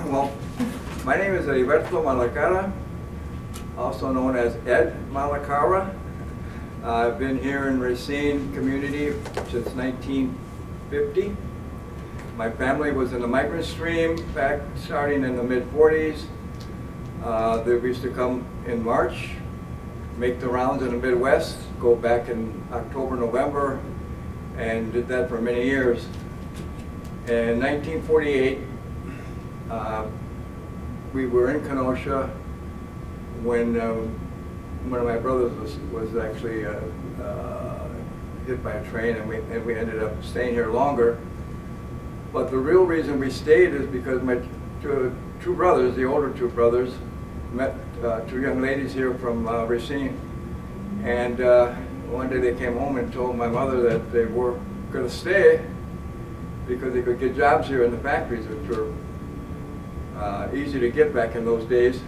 Well, my name is Eriberto Malacara, also known as Ed Malacara. I've been here in Racine community since 1950. My family was in the migrant stream back starting in the mid-40s. They used to come in March, make the rounds in the Midwest, go back in October, November, and did that for many years. In 1948, we were in Kenosha when one of my brothers was actually hit by a train, and we ended up staying here longer. But the real reason we stayed is because my two brothers, the older two brothers, met two young ladies here from Racine, and one day they came home and told my mother that they were going to stay because they could get jobs here in the factories, which were easy to get back in those days.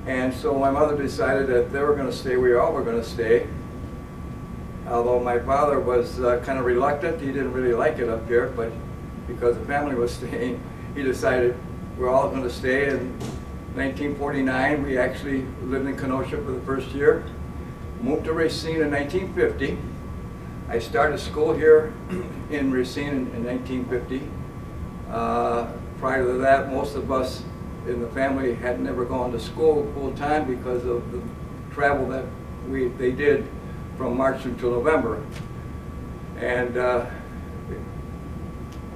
And so my mother decided that they were going to stay, we all were going to stay. Although my father was kind of reluctant, he didn't really like it up here, but because the family was staying, he decided we're all going to stay. In 1949, we actually lived in Kenosha for the first year, moved to Racine in 1950. I started school here in Racine in 1950. Prior to that, most of us in the family had never gone to school full time because of the travel that they did from March until November. And the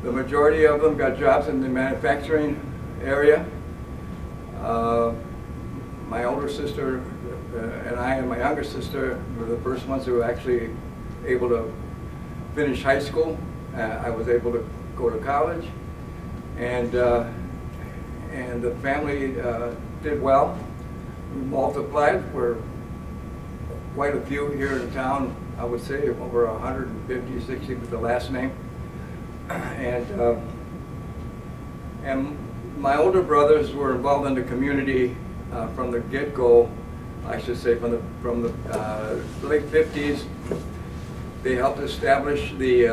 majority of them got jobs in the manufacturing area. My older sister and I and my younger sister were the first ones who were actually able to finish high school. I was able to go to college, and the family did well. We multiplied. We're quite a few here in town. I would say over 150, 60 with the last name. And my older brothers were involved in the community from the get-go. I should say from the late 50s. They helped establish the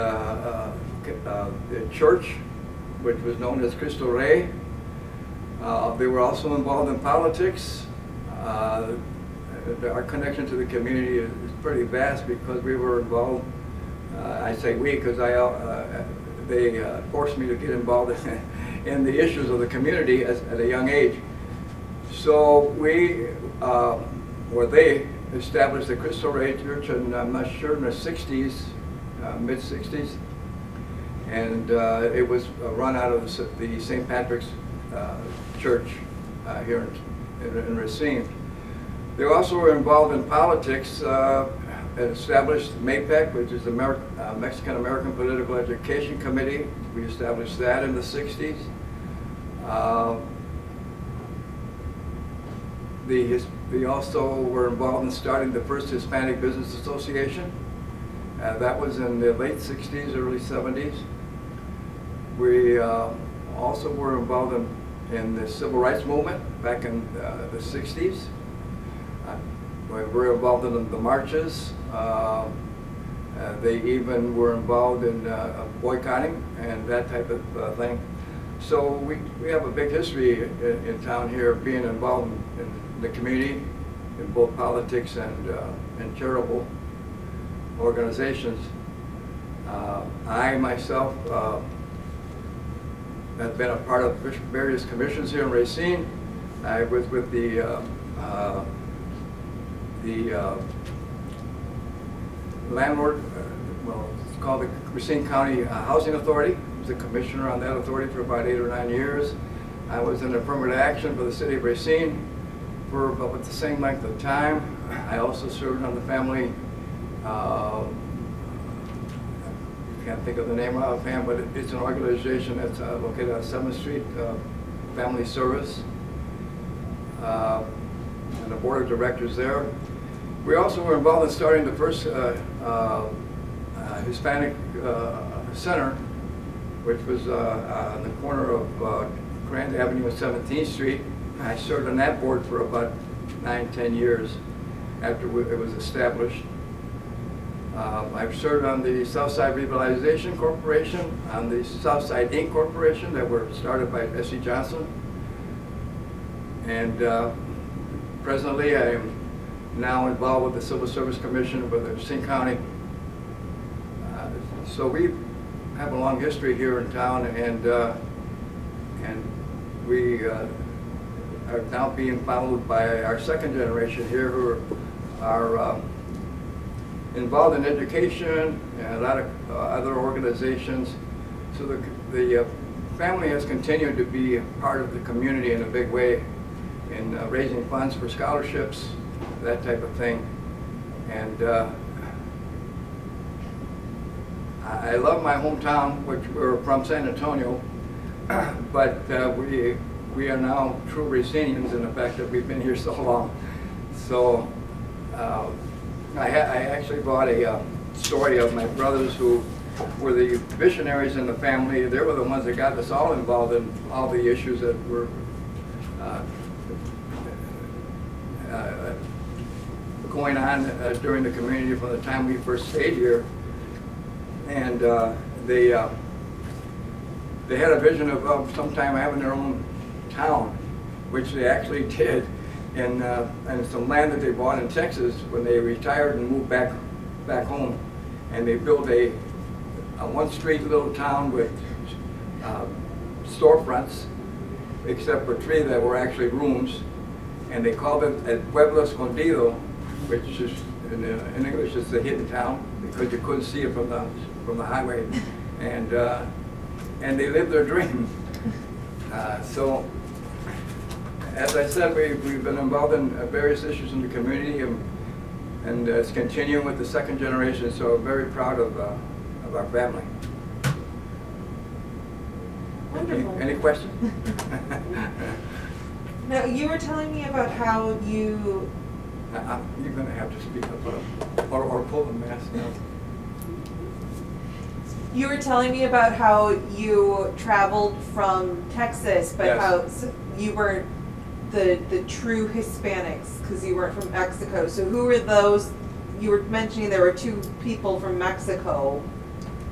church, which was known as Cristo Rey. They were also involved in politics. Our connection to the community is pretty vast because we were involved. I say we because they forced me to get involved in the issues of the community at a young age. So they established the Cristo Rey Church, and I'm not sure, in the 60s, mid-60s. And it was run out of the St. Patrick's Church here in Racine. They also were involved in politics and established MAPEC, which is the Mexican-American Political Education Committee. We established that in the 60s. They also were involved in starting the first Hispanic Business Association. That was in the late 60s, early 70s. We also were involved in the Civil Rights Movement back in the 60s. We were involved in the marches. They even were involved in boycotting and that type of thing. So we have a big history in town here of being involved in the community, in both politics and charitable organizations. I myself have been a part of various commissions here in Racine. I was with the landlord, well, it's called the Racine County Housing Authority. I was a commissioner on that authority for about 8 or 9 years. I was in affirmative action for the city of Racine for about the same length of time. I also served on the family, I can't think of the name offhand, but it's an organization that's located on 7th Street, Family Service, and the board of directors there. We also were involved in starting the first Hispanic center, which was on the corner of Grand Avenue and 17th Street. I served on that board for about 9-10 years after it was established. I've served on the Southside Revitalization Corporation, on the Southside Inc. Corporation that were started by S.C. Johnson. And presently I am now involved with the Civil Service Commission for the Racine County. So we have a long history here in town, and we are now being followed by our second generation here who are involved in education and a lot of other organizations. So the family has continued to be part of the community in a big way in raising funds for scholarships, that type of thing. And I love my hometown, which we're from San Antonio, but we are now true Racinians in the fact that we've been here so long. So I actually brought a story of my brothers who were the visionaries in the family. They were the ones that got us all involved in all the issues that were going on during the community from the time we first stayed here. And they had a vision of sometime having their own town, which they actually did. And some land that they bought in Texas when they retired and moved back home, and they built a one-street little town with storefronts, except for 3 that were actually rooms, and they called it El Pueblo Escondido, which is in English it's a hidden town because you couldn't see it from the highway, and they lived their dream. So. As I said, we've been involved in various issues in the community, and it's continuing with the second generation, so I'm very proud of our family. Wonderful. Any questions? Now, you were telling me about how you... You're going to have to speak up or pull the mask down. You were telling me about how you traveled from Texas, but Yes. how you weren't the true Hispanics because you weren't from Mexico. So who were those? You were mentioning there were 2 people from Mexico.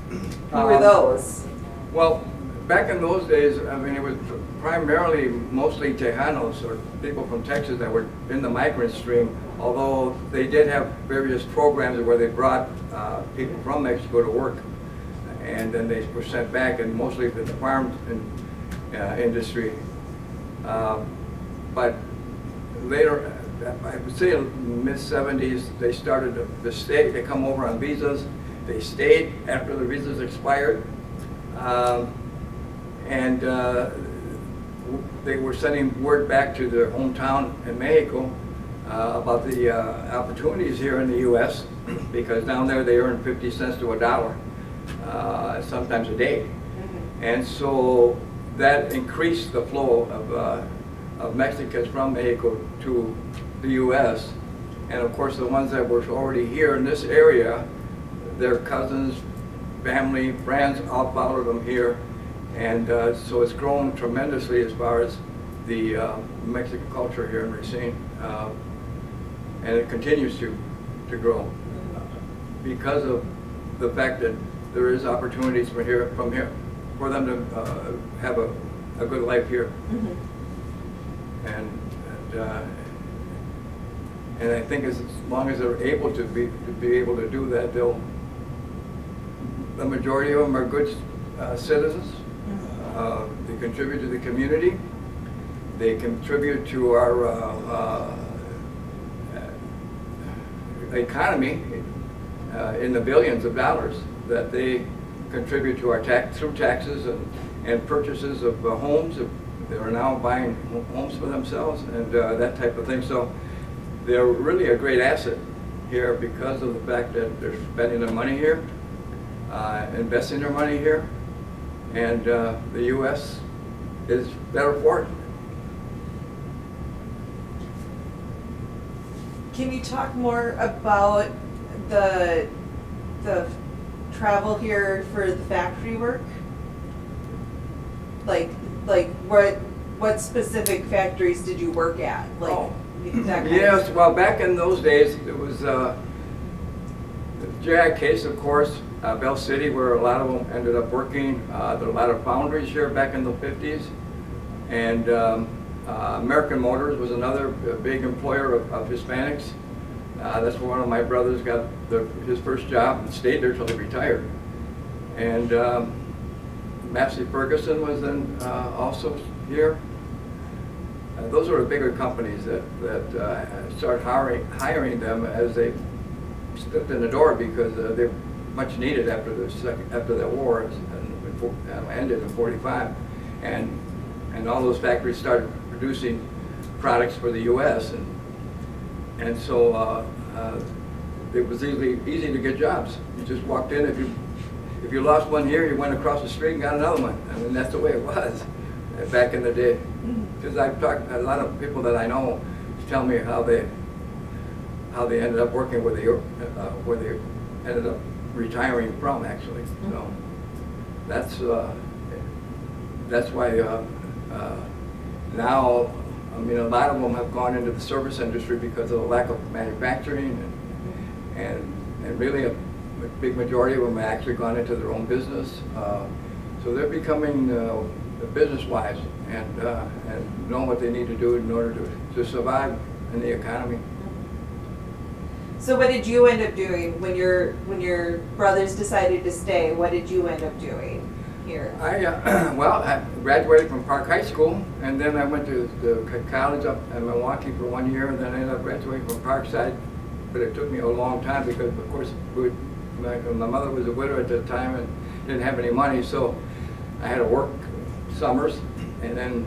Who were those? Well, back in those days, I mean, it was primarily mostly Tejanos or people from Texas that were in the migrant stream, although they did have various programs where they brought people from Mexico to work, and then they were sent back, and mostly for the farm industry. But later, I would say in the mid-70s, they started to stay. They come over on visas. They stayed after the visas expired. And they were sending word back to their hometown in Mexico about the opportunities here in the U.S. because down there they earn 50 cents to $1, sometimes a day. Mm-hmm. And so that increased the flow of Mexicans from Mexico to the U.S. And of course the ones that were already here in this area, their cousins, family, friends, all followed them here. And so it's grown tremendously as far as the Mexican culture here in Racine. And it continues to grow because of the fact that there is opportunities from here for them to have a good life here. Mm-hmm. And I think as long as they're able to be able to do that, the majority of them are good citizens. They contribute to the community. They contribute to our economy in the billions of dollars that they contribute to our through taxes and purchases of homes. They are now buying homes for themselves and that type of thing. So they're really a great asset here because of the fact that they're spending their money here, investing their money here, and the U.S. is better for it. Can you talk more about the travel here for the factory work? Like what specific factories did you work at? Like that kind yes, of well, back in those days, it was GI case, of course, Bell City, where a lot of them ended up working. There are a lot of foundries here back in the 50s. And American Motors was another big employer of Hispanics. That's where one of my brothers got his first job and stayed there till he retired. And Massey Ferguson was then also here. Those are the bigger companies that started hiring them as they stepped in the door, because they were much needed after the war ended in '45, and all those factories started producing products for the U.S. and so it was easy to get jobs. You just walked in. If you lost one here, you went across the street and got another one. I mean, that's the way it was back in the day. Because I've talked a lot of people that I know tell me how they ended up working where they ended up retiring from, actually. So that's why now, I mean, a lot of them have gone into the service industry because of the lack of manufacturing, and really a big majority of them have actually gone into their own business. So they're becoming business-wise and know what they need to do in order to survive in the economy. So what did you end up doing when your brothers decided to stay? What did you end up doing here? I graduated from Park High School, and then I went to college up in Milwaukee for 1 year, and then I ended up graduating from Parkside. But it took me a long time because, of course, my mother was a widow at the time and didn't have any money, so I had to work summers, and then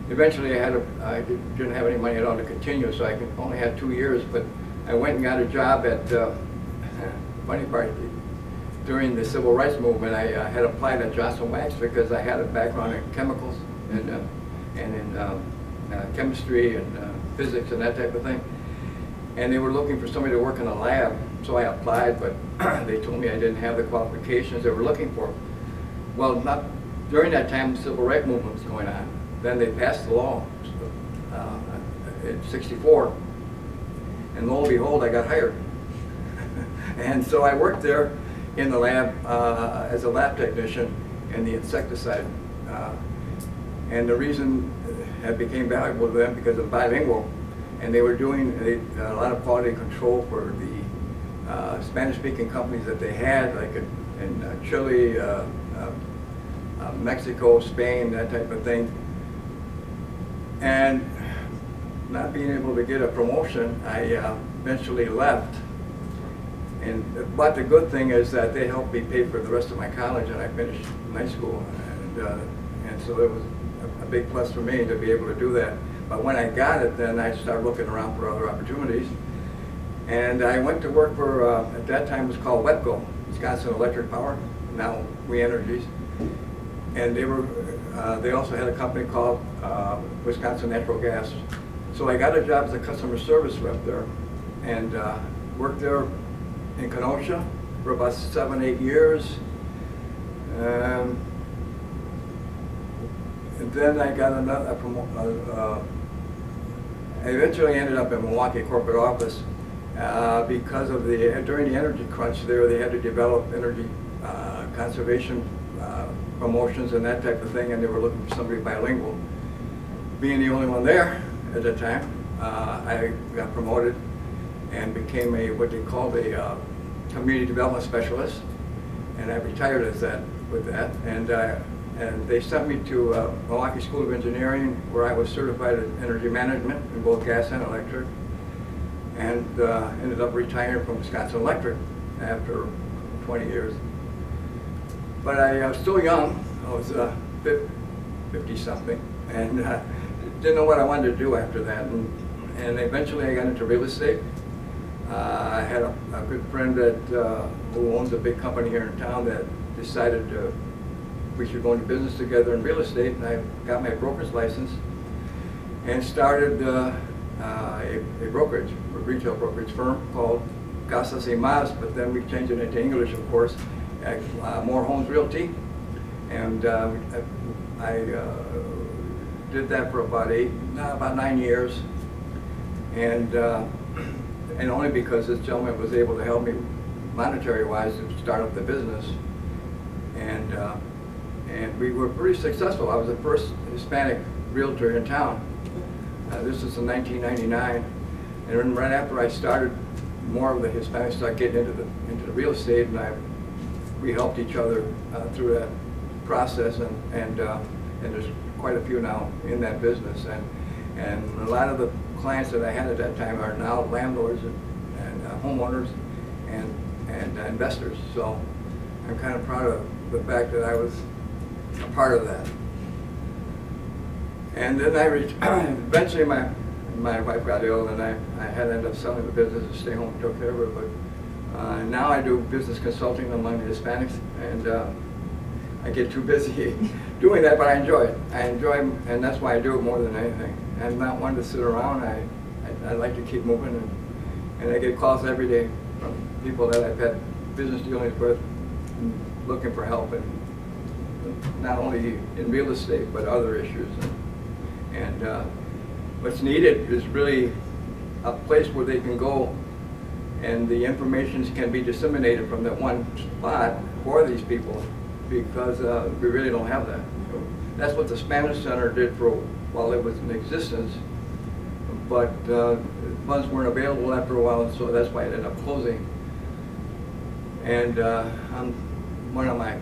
eventually I didn't have any money at all to continue, so I only had 2 years. But I went and got a job at, funny part, during the civil rights movement, I had applied at Johnson Wax because I had a background in chemicals and in chemistry and physics and that type of thing. And they were looking for somebody to work in a lab, so I applied, but they told me I didn't have the qualifications they were looking for. Well, not during that time, the civil rights movement was going on. Then they passed the law in '64, and lo and behold, I got hired. And so I worked there in the lab as a lab technician in the insecticide. And the reason it became valuable to them because of bilingual, and they were doing a lot of quality control for the Spanish-speaking companies that they had, like in Chile, Mexico, Spain, that type of thing. And not being able to get a promotion, I eventually left. But the good thing is that they helped me pay for the rest of my college, and I finished high school. And so it was a big plus for me to be able to do that. But when I got it, then I started looking around for other opportunities. And I went to work for, at that time it was called WEPCO, Wisconsin Electric Power, now We Energies. And they also had a company called Wisconsin Natural Gas. So I got a job as a customer service rep there, and worked there in Kenosha for about 7-8 years. And then I got I eventually ended up in Milwaukee corporate office because of during the energy crunch there, they had to develop energy conservation promotions and that type of thing, and they were looking for somebody bilingual. Being the only one there at the time, I got promoted and became what they called a community development specialist, and I retired as that with that. And they sent me to Milwaukee School of Engineering, where I was certified in energy management in both gas and electric, and ended up retiring from Wisconsin Electric after 20 years. But I was still young. I was 50-something, and didn't know what I wanted to do after that. And eventually I got into real estate. I had a good friend who owns a big company here in town that decided we should go into business together in real estate, and I got my broker's license and started a brokerage, a retail brokerage firm called Casa Y Mas, but then we changed it into English, of course, More Homes Realty. And I did that for about 9 years, and only because this gentleman was able to help me monetary-wise to start up the business. And we were pretty successful. I was the first Hispanic realtor in town. This was in 1999. And then right after I started, more of the Hispanics started getting into the real estate, and we helped each other through that process, and there's quite a few now in that business, and a lot of the clients that I had at that time are now landlords and homeowners and investors. So I'm kind of proud of the fact that I was a part of that. And then eventually my wife got ill, and I had to end up selling the business and stay home and took care of her. But now I do business consulting among the Hispanics, and I get too busy doing that, but I enjoy it. And that's why I do it more than anything. I'm not one to sit around. I like to keep moving, and I get calls every day from people that I've had business dealings with, looking for help, and not only in real estate but other issues. And what's needed is really a place where they can go and the information can be disseminated from that one spot for these people, because we really don't have that. That's what the Spanish Center did for while it was in existence, but funds weren't available after a while, and so that's why it ended up closing. And one of my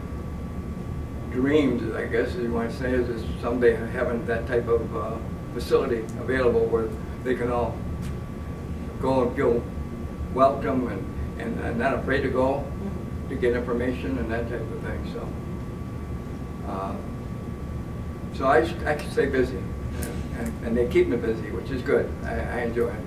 dreams, I guess you might say, is someday having that type of facility available where they can all go and feel welcome and not afraid to go to get information and that type of thing. So I can stay busy, and they keep me busy, which is good. I enjoy it.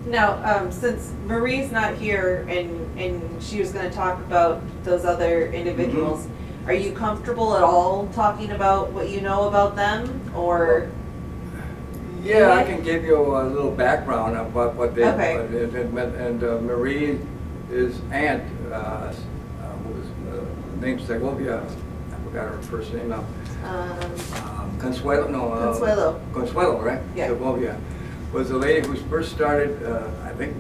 Now, since Marie's not here and she was going to talk about those other individuals, are you comfortable at all talking about what you know about them, or? Yeah, I can give you a little background about what they did. And Marie, his aunt, who was named Segovia, I forgot her first name now. Consuelo, right? Yeah. Segovia was a lady who first started, I think,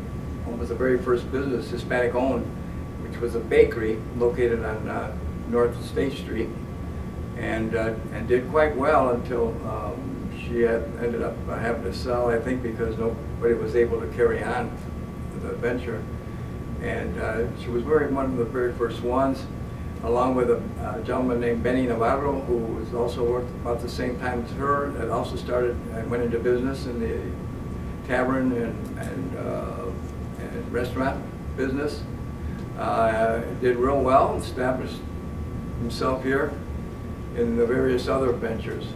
almost the very first business Hispanic owned, which was a bakery located on North State Street, and did quite well until she ended up having to sell, I think, because nobody was able to carry on the venture. And she was one of the very first ones, along with a gentleman named Benny Navarro, who was also worked about the same time as her, that also started and went into business in the tavern and restaurant business. Did real well, established himself here in the various other ventures.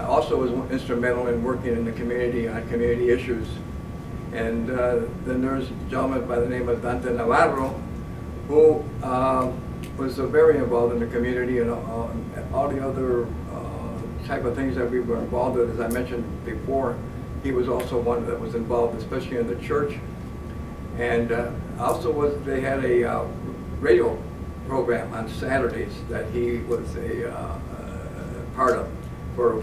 Also was instrumental in working in the community on community issues. And then there's a gentleman by the name of Dante Navarro, who was very involved in the community and all the other type of things that we were involved with. As I mentioned before, he was also one that was involved, especially in the church. And also they had a radio program on Saturdays that he was a part of for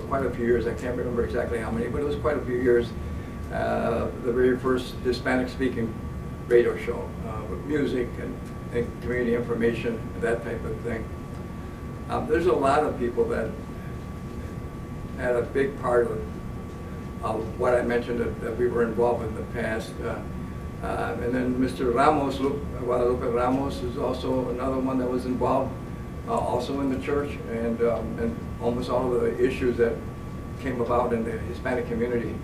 quite a few years. I can't remember exactly how many, but it was quite a few years. The very first Hispanic-speaking radio show with music and community information, that type of thing. There's a lot of people that had a big part of what I mentioned that we were involved in the past. And then Mr. Ramos, Guadalupe Ramos, is also another one that was involved, also in the church, and almost all of the issues that came about in the Hispanic community.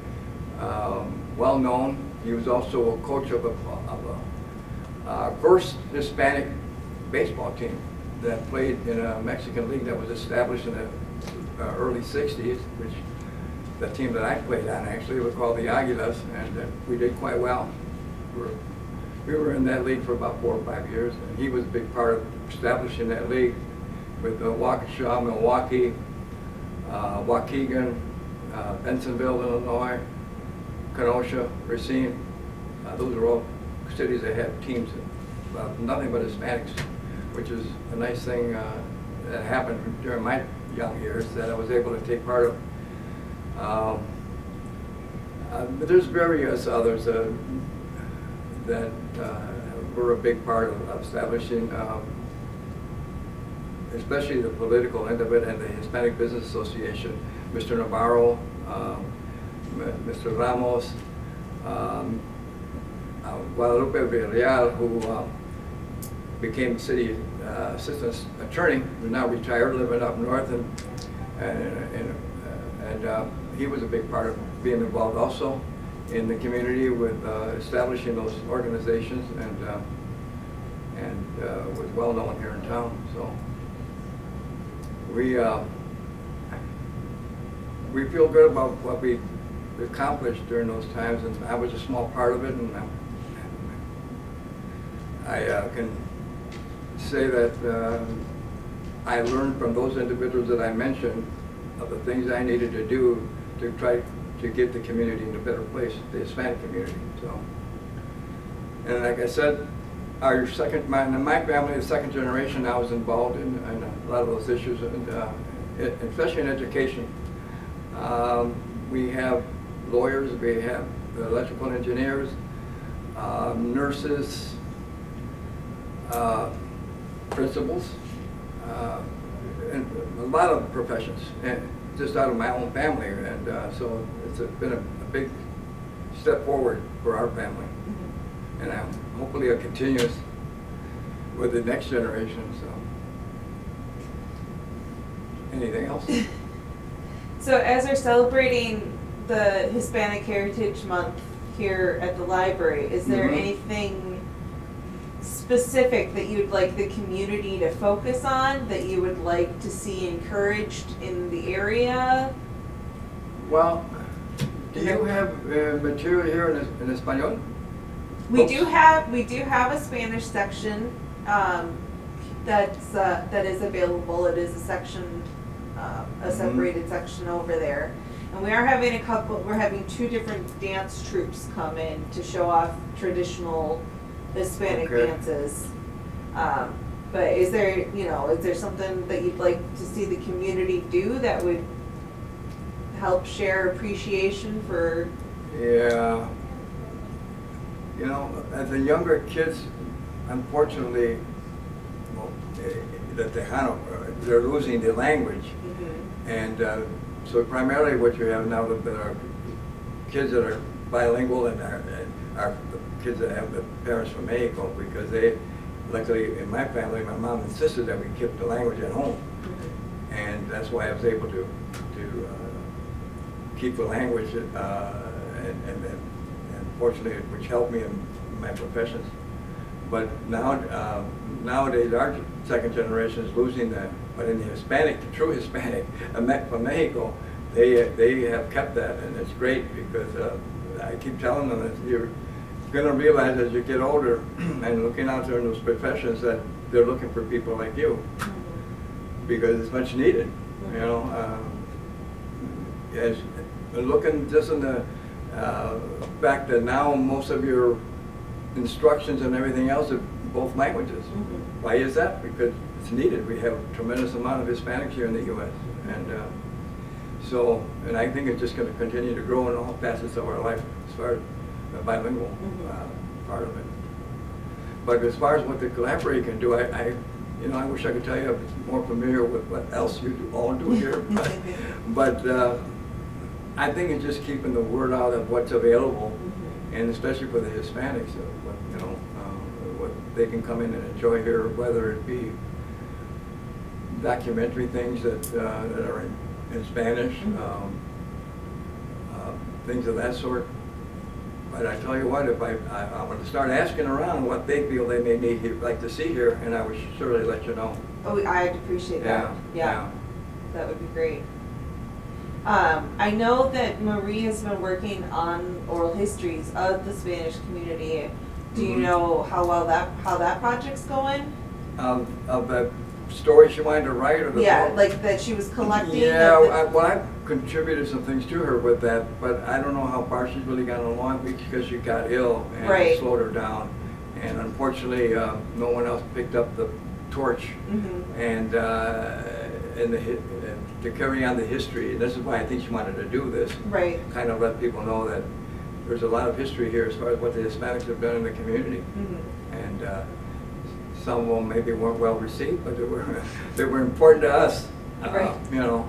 Well known. He was also a coach of a first Hispanic baseball team that played in a Mexican league that was established in the early 60s, which the team that I played on actually was called the Águilas, and we did quite well. We were in that league for about 4 or 5 years, and he was a big part of establishing that league with Waukesha, Milwaukee, Waukegan, Bensonville, Illinois, Kenosha, Racine. Those are all cities that had teams of nothing but Hispanics, which is a nice thing that happened during my young years that I was able to take part of. But there's various others. that were a big part of establishing, especially the political end of it, and the Hispanic Business Association. Mr. Navarro, Mr. Ramos, Guadalupe Villarreal, who became city assistant attorney, who's now retired, living up north, and he was a big part of being involved also in the community with establishing those organizations, and was well known here in town. So we feel good about what we accomplished during those times, and I was a small part of it, and I can say that I learned from those individuals that I mentioned of the things I needed to do to try to get the community in a better place, the Hispanic community. So, and like I said, my family, the second generation, I was involved in a lot of those issues, and especially in education. We have lawyers, we have electrical engineers, nurses, principals, and a lot of professions, and just out of my own family, and so it's been a big step forward for our family, and hopefully it continues with the next generation. So, anything else? So as we're celebrating the Hispanic Heritage Month here at the library, is there anything specific that you'd like the community to focus on, that you would like to see encouraged in the area? Well, do you have material here in Espanol? We do have a Spanish section that is available. It is a section, a separated section over there, and we're having 2 different dance troupes come in to show off traditional Hispanic dances. But is there something that you'd like to see the community do that would help share appreciation for? Yeah. You know, as the younger kids, unfortunately, they're losing the language. And so primarily what you have now that are kids that are bilingual and are kids that have the parents from Mexico, because they, luckily in my family, my mom insisted that we keep the language at home. And that's why I was able to keep the language, and fortunately, which helped me in my professions. But now, nowadays, our second generation is losing that. But in the Hispanic, the true Hispanic from Mexico, they have kept that, and it's great, because I keep telling them that you're going to realize as you get older and looking out there in those professions that they're looking for people like you, because it's much needed. You know, as looking just in the fact that now most of your instructions and everything else are both languages. Why is that? Because it's needed. We have a tremendous amount of Hispanics here in the U.S. And I think it's just going to continue to grow in all facets of our life as far as the bilingual part of it. But as far as what the library can do, I wish I could tell you I was more familiar with what else you all do here. But I think it's just keeping the word out of what's available, and especially for the Hispanics, what they can come in and enjoy here, whether it be documentary things that are in Spanish, things of that sort. But I tell you what, if I'm going to start asking around what they feel they may need here, like to see here, and I would surely let you know. Oh, I'd appreciate that. Yeah. That would be great. I know that Marie has been working on oral histories of the Spanish community. Do you know how that project's going? Of the story she wanted to write, or the book? Like that she was collecting? Yeah, I've contributed some things to her with that, but I don't know how far she's really gotten along, because she got ill and it slowed her down. And unfortunately, no one else picked up the torch and to carry on the history. And this is why I think she wanted to do this. Right. Kind of let people know that there's a lot of history here as far as what the Hispanics have done in the community. Mm-hmm. And some of them maybe weren't well received, but they were important to us. Right. You know,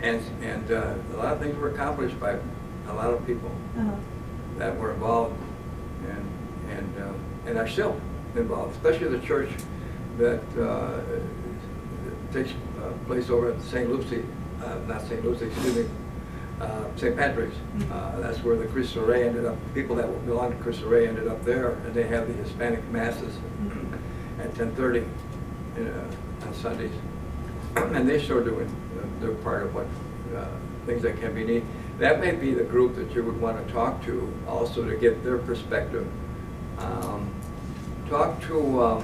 and a lot of things were accomplished by a lot of people that were involved and are still involved, especially the church that takes place over at St. Lucie, not St. Lucie, excuse me, St. Patrick's. That's where the Cristo Rey ended up. People that belong to Cristo Rey ended up there, and they have the Hispanic masses at 10:30 on Sundays. And they still doing their part of what things that can be neat. That may be the group that you would want to talk to also to get their perspective. Talk to,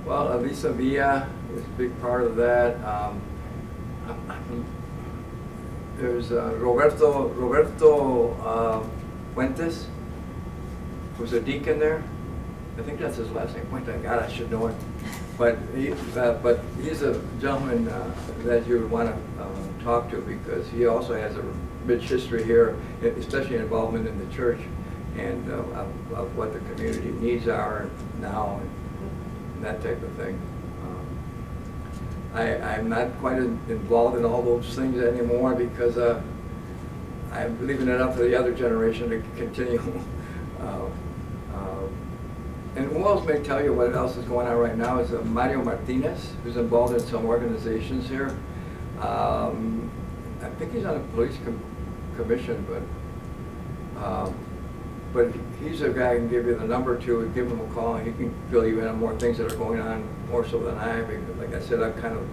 well, Elisa Villa was a big part of that. There's Roberto Fuentes, who's a deacon there. I think that's his last name. Fuentes. God, I should know it. But he's a gentleman that you would want to talk to because he also has a rich history here, especially involvement in the church and of what the community needs are now and that type of thing. I'm not quite involved in all those things anymore because I'm leaving it up to the other generation to continue. And who else may tell you what else is going on right now is Mario Martinez, who's involved in some organizations here. I think he's on the police commission, but he's a guy who can give you the number to, give him a call, and he can fill you in on more things that are going on, more so than I, because like I said, I'm kind of,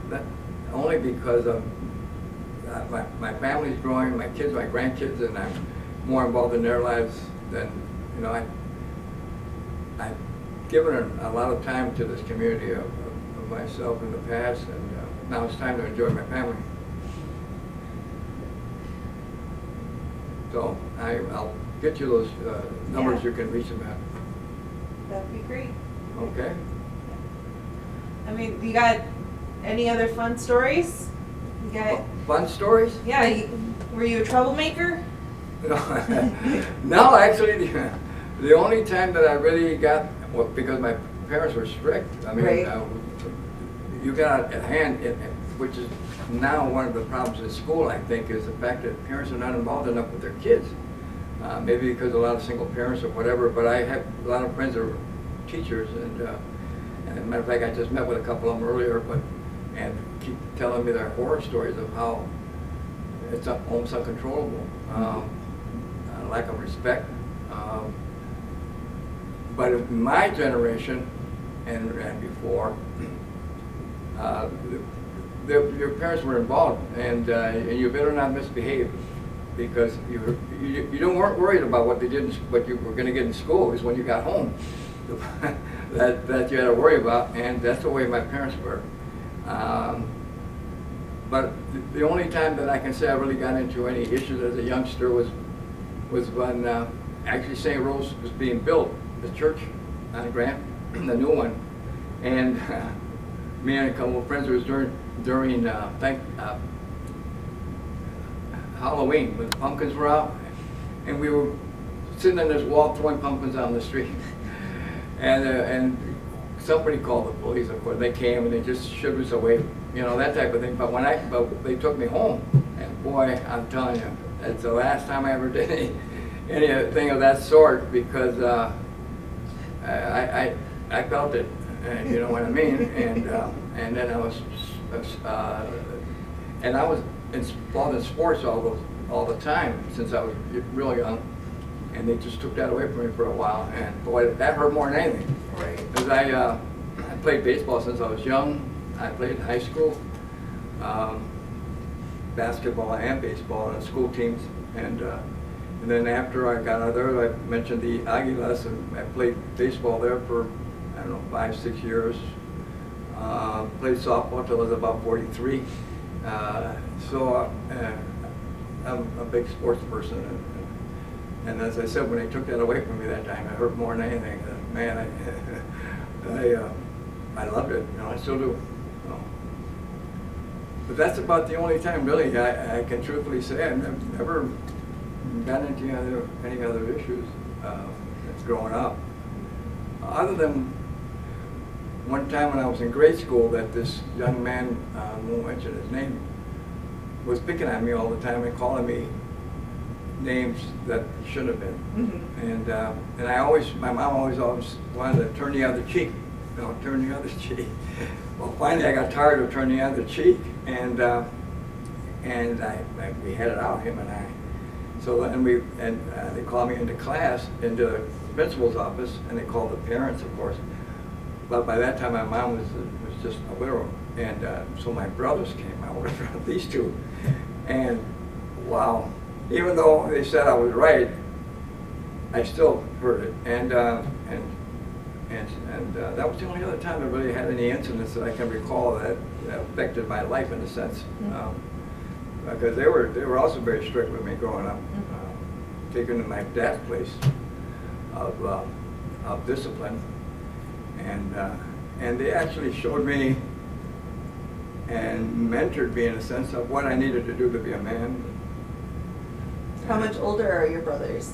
that, only because of my family's growing, my kids, my grandkids, and I'm more involved in their lives than, you know, I've given a lot of time to this community of myself in the past, and now it's time to enjoy my family. So I'll get you those numbers you can reach them at. That'd be great. Okay. I mean, you got any other fun stories? You got Fun stories? Yeah. Were you a troublemaker? No, actually, the only time that I really got, well, because my parents were strict. I mean, right. You got a hand in it, which is now one of the problems in school, I think, is the fact that parents are not involved enough with their kids. Maybe because a lot of single parents or whatever, but I have a lot of friends that are teachers, and as a matter of fact, I just met with a couple of them earlier, and keep telling me their horror stories of how it's almost uncontrollable, lack of respect. But in my generation and before, your parents were involved, and you better not misbehave, because you don't weren't worried about what they did, what you were going to get in school. Is when you got home that you had to worry about, and that's the way my parents were. But the only time that I can say I really got into any issues as a youngster was when actually St. Rose was being built, the church on Grant, the new one, and me and a couple of friends, it was during Halloween when the pumpkins were out, and we were sitting on this wall throwing pumpkins down the street, and somebody called the police. Of course, they came and they just shooed us away, you know, that type of thing. But but they took me home, and boy, I'm telling you, it's the last time I ever did anything of that sort, because I felt it, and you know what I mean. And then I was involved in sports all the time since I was real young, and they just took that away from me for a while, and boy, that hurt more than anything. Right. Because I played baseball since I was young. I played in high school, basketball and baseball on school teams, and then after I got out of there, I mentioned the Aguilas, and I played baseball there for, I don't know, 5-6 years. Played softball until I was about 43. So I'm a big sports person, and as I said, when they took that away from me that time, it hurt more than anything. Man, I loved it. You know, I still do. But that's about the only time, really, I can truthfully say I've never gotten into any other issues that's growing up. Other than one time when I was in grade school that this young man, won't mention his name, was picking on me all the time and calling me names that shouldn't have been. Mm-hmm. And my mom always wanted to turn the other cheek, turn the other cheek. Well, finally I got tired of turning the other cheek, and we had it out, him and I. So then they called me into class, into the principal's office, and they called the parents, of course. But by that time, my mom was just a widow, and so my brothers came out, these two, and wow, even though they said I was right, I still heard it, and that was the only other time I really had any incidents that I can recall that affected my life in a sense. Because they were also very strict with me growing up, taking to my dad's place of discipline, and they actually showed me and mentored me in a sense of what I needed to do to be a man. How much older are your brothers?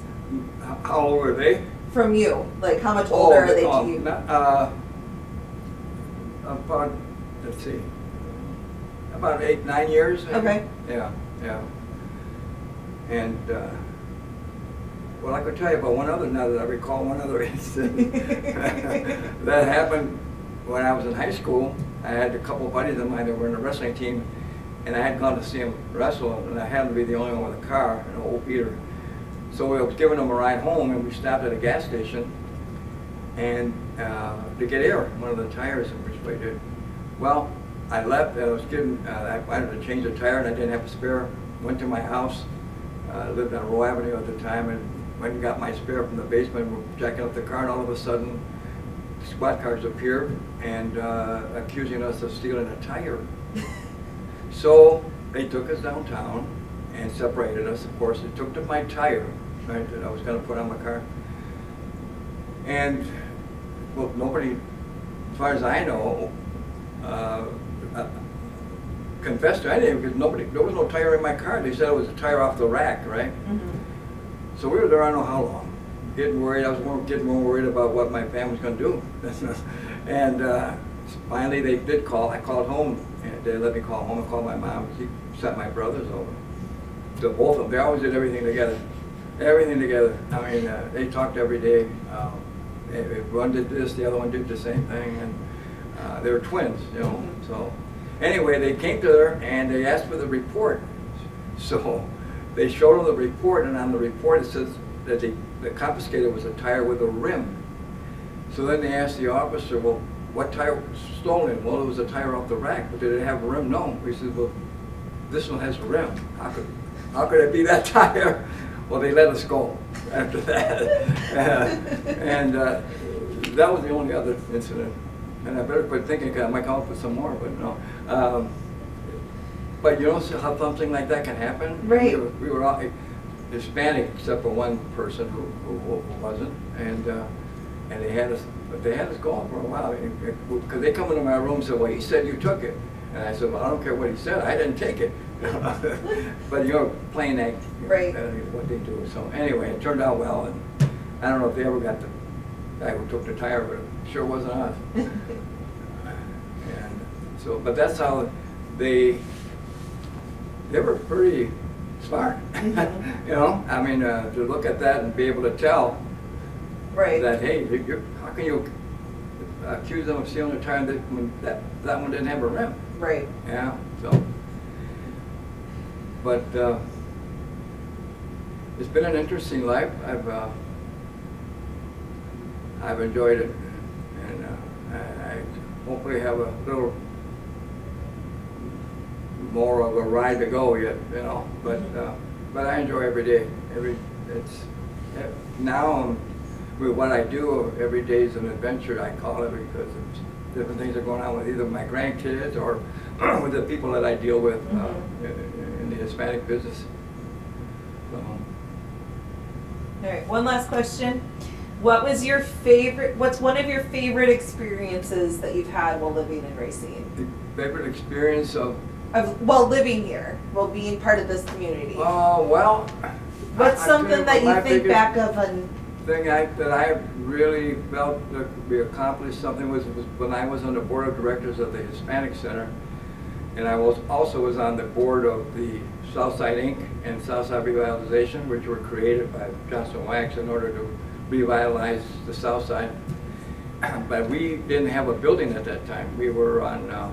How old were they? From you, like how much older are they to you? About, let's see, about 8, 9 years. Maybe. Okay. Yeah. And well, I could tell you about now that I recall one other incident that happened when I was in high school. I had a couple of buddies of mine that were in a wrestling team, and I had gone to see them wrestle, and I happened to be the only one with a car, an old beater. So we was giving them a ride home, and we stopped at a gas station and to get air, one of the tires, and which way did. Well, I left, I wanted to change a tire, and I didn't have a spare. Went to my house, lived on Row Avenue at the time, and went and got my spare from the basement. We're jacking up the car, and all of a sudden, squad cars appeared and accusing us of stealing a tire. So they took us downtown and separated us. Of course, they took my tire, right, that I was going to put on my car. And well, nobody, as far as I know, confessed to anything because there was no tire in my car. They said it was a tire off the rack, right? So we were there I don't know how long, getting worried. I was getting more worried about what my family was going to do. And finally they did call. I called home, and they let me call home and call my mom. She sent my brothers over. So both of them, they always did everything together. Everything together. I mean, they talked every day. One did this, the other one did the same thing, and they were twins, you know. So anyway, they came to her and they asked for the report. So they showed them the report, and on the report it says that the confiscated was a tire with a rim. So then they asked the officer, well, what tire was stolen? Well, it was a tire off the rack, but did it have a rim? No. We said, well, this one has a rim. How could it be that tire? Well, they let us go after that. And that was the only other incident. And I better quit thinking, because I might come up with some more, but no. But you know how something like that can happen? Right. We were all Hispanic, except for one person who wasn't. And they had us going for a while. Because they come into my room and said, well, he said you took it. And I said, well, I don't care what he said. I didn't take it. But you're playing that, right. What they do. So anyway, it turned out well. And I don't know if they ever got the guy who took the tire, but it sure wasn't us. And so, but that's how they were pretty smart. You know, I mean, to look at that and be able to tell that, hey, how can you accuse them of stealing a tire when that one didn't have a rim? Right. Yeah. So, but it's been an interesting life. I've enjoyed it, and I hopefully have a little more of a ride to go yet, you know. But I enjoy every day. Now with what I do, every day is an adventure. I call it, because different things are going on with either my grandkids or with the people that I deal with in the Hispanic business. So. All right. One last question. What's one of your favorite experiences that you've had while living in Racine? The favorite experience of While living here, while being part of this community? Well, What's I'll tell something you that what, my you think biggest back of and, thing that I really felt that we accomplished something was when I was on the board of directors of the Hispanic Center, and I also was on the board of the Southside Inc. and Southside Revitalization, which were created by Johnson Wax in order to revitalize the South Side. But we didn't have a building at that time. We were on, I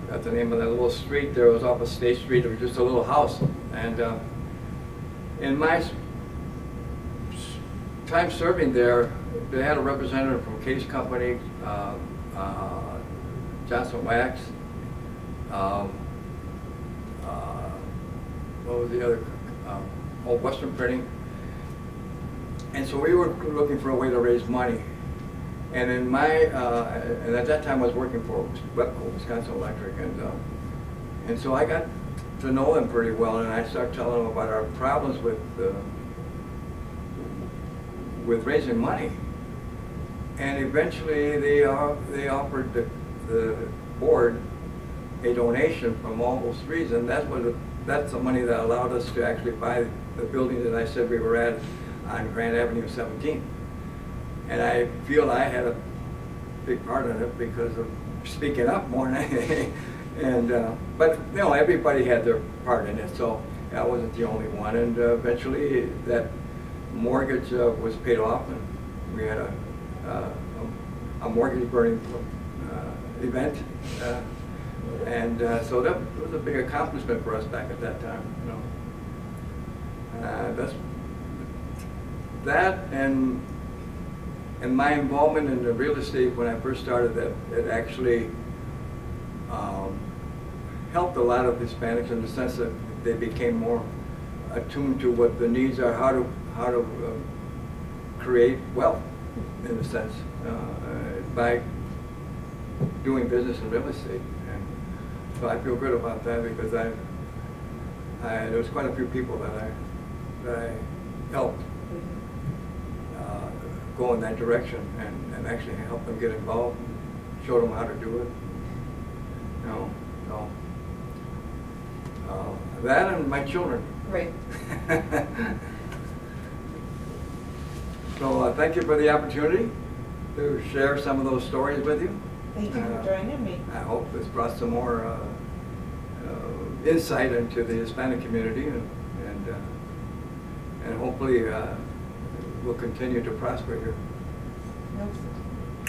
forgot the name of that little street there. It was off of State Street. It was just a little house. And in my time serving there, they had a representative from Case Company, Johnson Wax, what was the other, Western Printing. And so we were looking for a way to raise money. And in my, and at that time I was working for Webco, Wisconsin Electric, and so I got to know them pretty well, and I started telling them about our problems with raising money. And eventually they offered the board a donation from all those streets, and that's the money that allowed us to actually buy the building that I said we were at on Grand Avenue 17. And I feel I had a big part in it because of speaking up more than anything. And but you know, everybody had their part in it, so I wasn't the only one. And eventually that mortgage was paid off, and we had a mortgage burning event. So that was a big accomplishment for us back at that time. You know, that's that, and my involvement in the real estate when I first started that, it actually helped a lot of Hispanics in the sense that they became more attuned to what the needs are, how to create wealth, in a sense, by doing business in real estate. And so I feel good about that because there was quite a few people that I helped go in that direction and actually help them get involved, show them how to do it. You know, so that and my children. right? So thank you for the opportunity to share some of those stories with you. Thank you for joining me. I hope it's brought some more insight into the Hispanic community, and hopefully we'll continue to prosper here. Nope.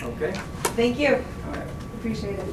Okay? Thank you. All right. Appreciate it.